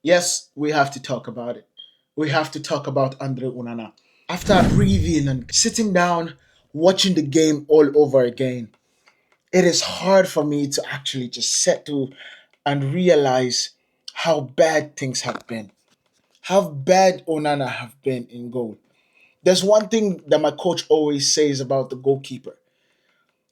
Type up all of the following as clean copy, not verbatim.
Yes, we have to talk about it. We have to talk about Andre Unana. After breathing and sitting down, watching the game all over again, it is hard for me to actually just settle and realize how bad things have been. How bad Onana have been in goal. There's one thing that my coach always says about the goalkeeper.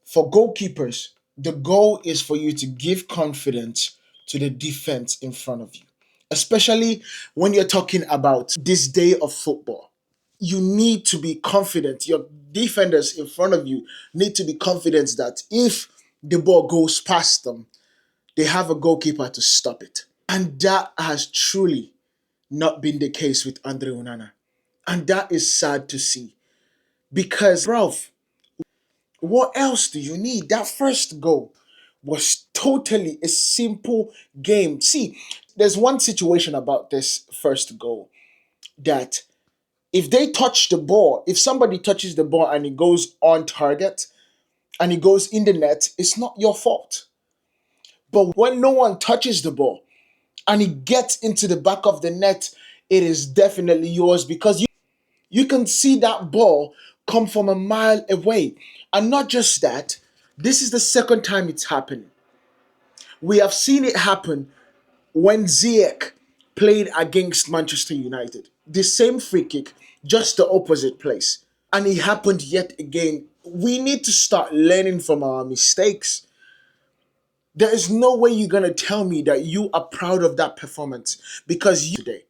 For goalkeepers, the goal is for you to give confidence to the defense in front of you, especially when you're talking about this day of football. You need to be confident. Your defenders in front of you need to be confident that if the ball goes past them, they have a goalkeeper to stop it. And that has truly not been the case with Andre Onana. And that is sad to see. Because, bro, what else do you need? That first goal was totally a simple game. See, there's one situation about this first goal that if they touch the ball, if somebody touches the ball and it goes on target and it goes in the net, it's not your fault. But when no one touches the ball and it gets into the back of the net, it is definitely yours because you can see that ball come from a mile away. And not just that, this is the second time it's happened. We have seen it happen when Ziyech played against Manchester United. The same free kick, just the opposite place. And it happened yet again. We need to start learning from our mistakes. There is no way you're going to tell me that you are proud of that performance because today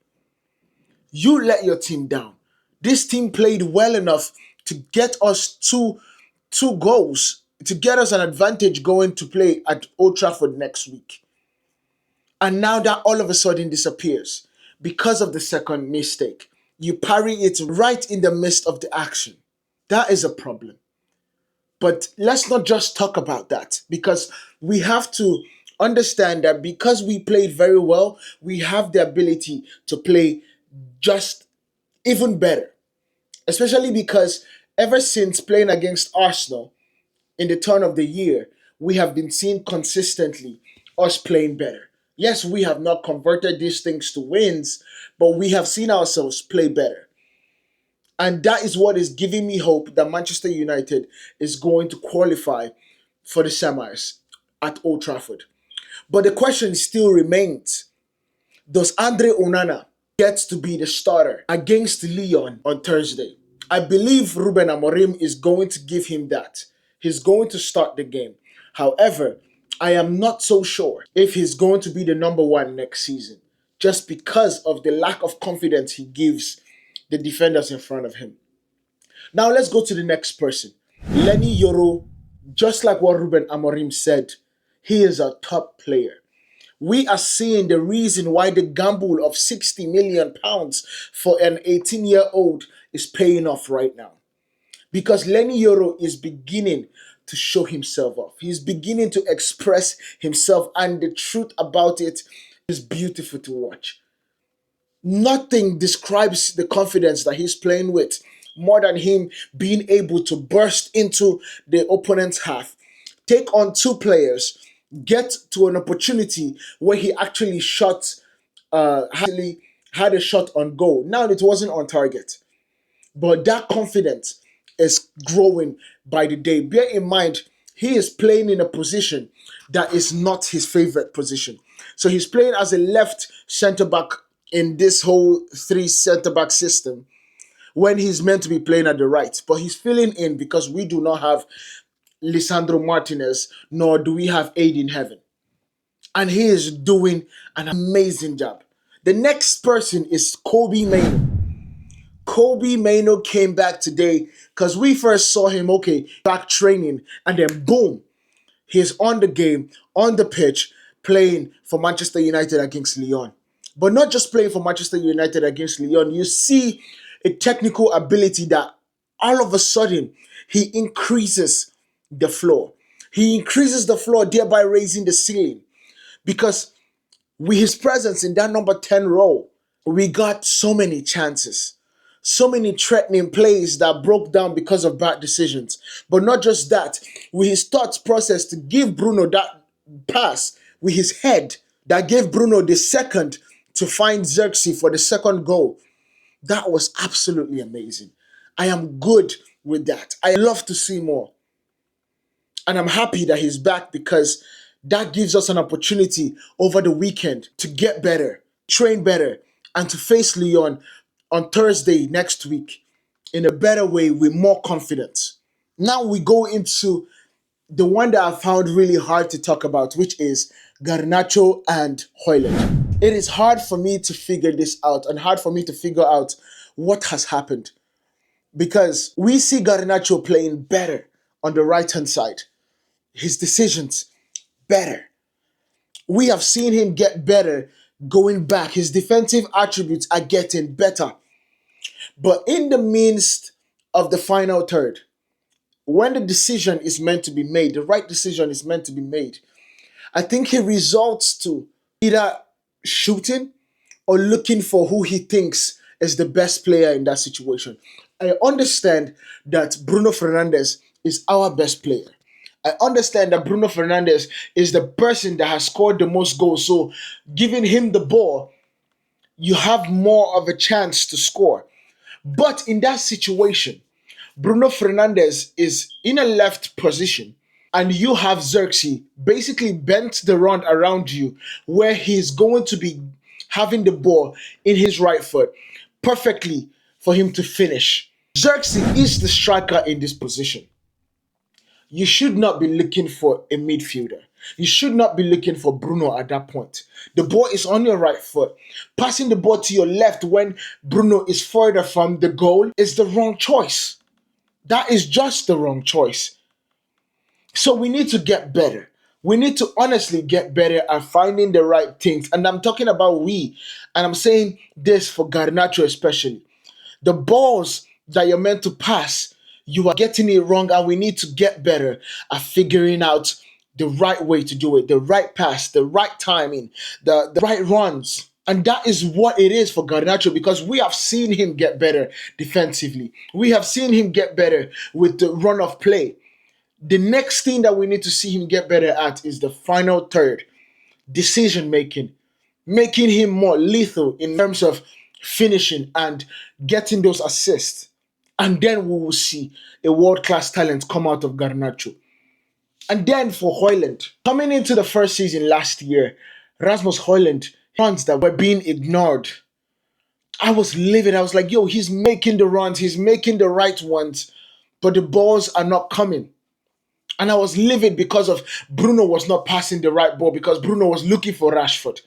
you let your team down. This team played well enough to get us two goals, to get us an advantage going to play at Old Trafford next week. And now that all of a sudden disappears because of the second mistake. You parry it right in the midst of the action. That is a problem. But let's not just talk about that because we have to understand that because we played very well, we have the ability to play just even better. Especially because ever since playing against Arsenal in the turn of the year, we have been seeing consistently us playing better. Yes, we have not converted these things to wins, but we have seen ourselves play better. And that is what is giving me hope that Manchester United is going to qualify for the semis at Old Trafford. But the question still remains, does Andre Onana get to be the starter against Lyon on Thursday? I believe Ruben Amorim is going to give him that. He's going to start the game. However, I am not so sure if he's going to be the number one next season just because of the lack of confidence he gives the defenders in front of him. Now let's go to the next person. Lenny Yoro, just like what Ruben Amorim said, he is a top player. We are seeing the reason why the gamble of £60 million for an 18-year-old is paying off right now. Because Lenny Yoro is beginning to show himself off. He's beginning to express himself, and the truth about it is beautiful to watch. Nothing describes the confidence that he's playing with more than him being able to burst into the opponent's half, take on two players, get to an opportunity where he actually actually had a shot on goal. Now it wasn't on target, but that confidence is growing by the day. Bear in mind, he is playing in a position that is not his favorite position. So he's playing as a left centre back in this whole three centre back system when he's meant to be playing at the right. But he's filling in because we do not have Lisandro Martinez, nor do we have Aid in Heaven. And he is doing an amazing job. The next person is Kobe Maino. Kobe Maino came back today because we first saw him, back training, and then boom, he's on the game, on the pitch, playing for Manchester United against Lyon. But not just playing for Manchester United against Lyon, you see a technical ability that all of a sudden he increases the floor. He increases the floor, thereby raising the ceiling. Because with his presence in that number 10 role, we got so many chances. So many threatening plays that broke down because of bad decisions. But not just that, with his thought process to give Bruno that pass with his head that gave Bruno the second to find Xerxes for the second goal. That was absolutely amazing. I am good with that. I love to see more. And I'm happy that he's back because that gives us an opportunity over the weekend to get better, train better, and to face Lyon on Thursday next week in a better way with more confidence. Now we go into the one that I found really hard to talk about, which is Garnacho and Hoyland. It is hard for me to figure this out and hard for me to figure out what has happened because we see Garnacho playing better on the right hand side. His decisions better. We have seen him get better going back. His defensive attributes are getting better. But in the midst of the final third, when the decision is meant to be made, the right decision is meant to be made, I think he resorts to either shooting or looking for who he thinks is the best player in that situation. I understand that Bruno Fernandes is our best player. I understand that Bruno Fernandes is the person that has scored the most goals. So giving him the ball, you have more of a chance to score. But in that situation, Bruno Fernandes is in a left position and you have Xerxes basically bent the run around you where he's going to be having the ball in his right foot perfectly for him to finish. Xerxes is the striker in this position. You should not be looking for a midfielder. You should not be looking for Bruno at that point. The ball is on your right foot. Passing the ball to your left when Bruno is further from the goal is the wrong choice. That is just the wrong choice. So we need to get better. We need to honestly get better at finding the right things. And I'm talking about we. And I'm saying this for Garnacho especially. The balls that you're meant to pass, you are getting it wrong, and we need to get better at figuring out the right way to do it, the right pass, the right timing, the right runs. And that is what it is for Garnacho because we have seen him get better defensively. We have seen him get better with the run of play. The next thing that we need to see him get better at is the final third, decision making, making him more lethal in terms of finishing and getting those assists. And then we will see a world-class talent come out of Garnacho. And then for Hoyland, coming into the first season last year, Rasmus Hoyland, runs that were being ignored. I was livid. I was like, yo, he's making the runs, he's making the right ones, but the balls are not coming. And I was livid because of Bruno was not passing the right ball because Bruno was looking for Rashford.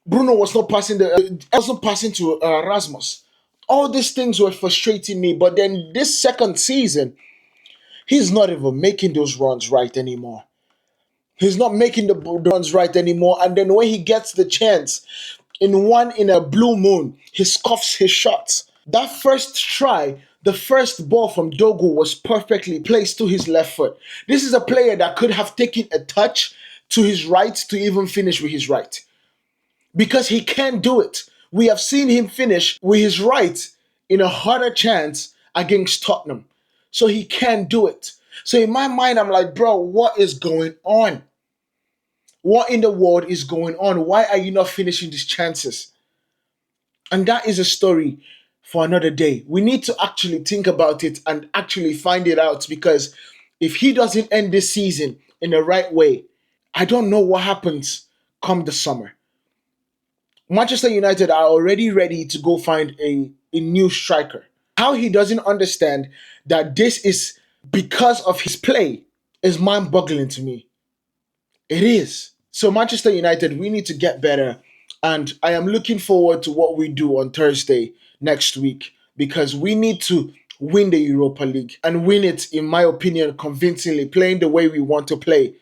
Bruno was not passing wasn't passing to Rasmus. All these things were frustrating me. But then this second season, he's not even making those runs right anymore. He's not making the runs right anymore. And then when he gets the chance, in a blue moon, he scuffs his shots. That first try, the first ball from Dogu was perfectly placed to his left foot. This is a player that could have taken a touch to his right to even finish with his right. Because he can't do it. We have seen him finish with his right in a harder chance against Tottenham. So he can't do it. So in my mind, I'm like, bro, what is going on? What in the world is going on? Why are you not finishing these chances? And that is a story for another day. We need to actually think about it and actually find it out because if he doesn't end this season in the right way, I don't know what happens come the summer. Manchester United are already ready to go find a new striker. How he doesn't understand that this is because of his play is mind-boggling to me. It is. So Manchester United, we need to get better. And I am looking forward to what we do on Thursday next week because we need to win the Europa League and win it, in my opinion, convincingly, playing the way we want to play.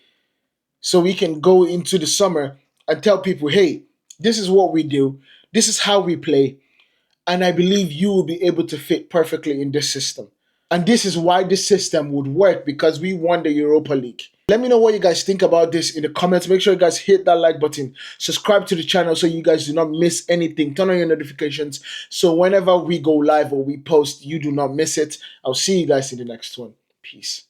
So we can go into the summer and tell people, hey, this is what we do. This is how we play. And I believe you will be able to fit perfectly in this system. And this is why this system would work because we won the Europa League. Let me know what you guys think about this in the comments. Make sure you guys hit that like button. Subscribe to the channel so you guys do not miss anything. Turn on your notifications so whenever we go live or we post, you do not miss it. I'll see you guys in the next one. Peace.